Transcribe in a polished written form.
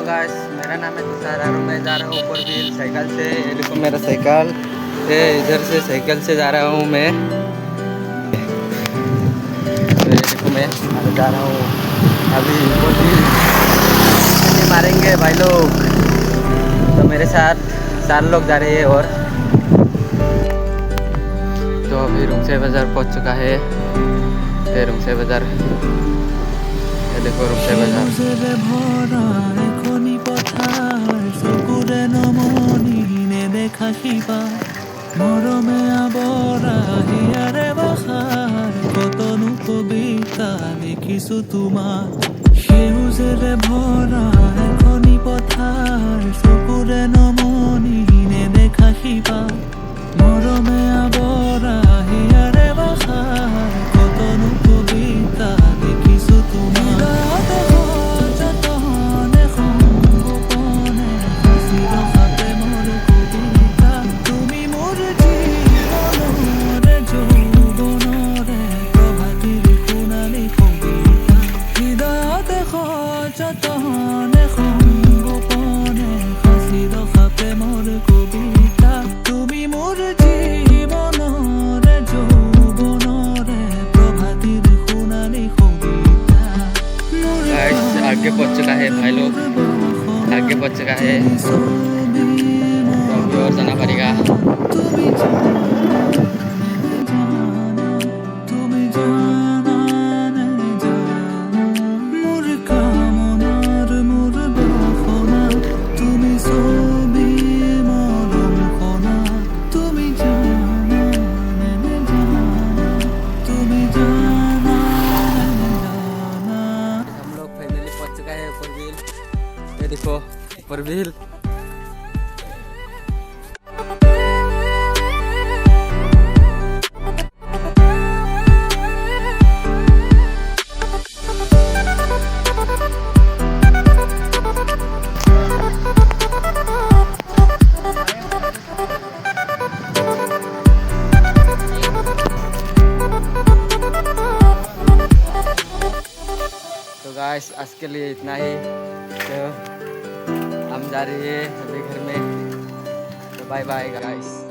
Guys, मेरा नाम है तुषार और मैं जा रहा हूँ ऊपर व्हील साइकिल से। ये देखो मेरा साइकिल, ये इधर से साइकिल से जा रहा हूँ मैं। तो ये देखो मैं अभी जा रहा हूँ, अभी ऊपर व्हील मारेंगे भाई लोग। तो मेरे साथ 4 लोग जा रहे हैं। और तो अभी रूमसे बाज़ार पहुँच चुका है। ये रूमसे बाज़ार, ये देखो रूमसे বাজার। মরমে আবৰা হিয়াৰে বসাৰ কতনো কবিতা লিখিছো তোমাৰ সেউজেৰে ভৰা এখনি পথাৰ চকুৰে নমনি নেদেখা শিপা মৰমে আবৰা হিয়াৰে বসাৰ কতনো কবিতা লিখিছো তোমাৰ आगे पहुँच चुका है भाई लोग, आगे पहुँच चुका है। तो अभी और जाना पड़ेगा। ये देखो ऊपर व्हील। तो गाइस आज के लिए इतना ही। तो हम जा रहे हैं अभी घर में। तो बाय बाय गाइस।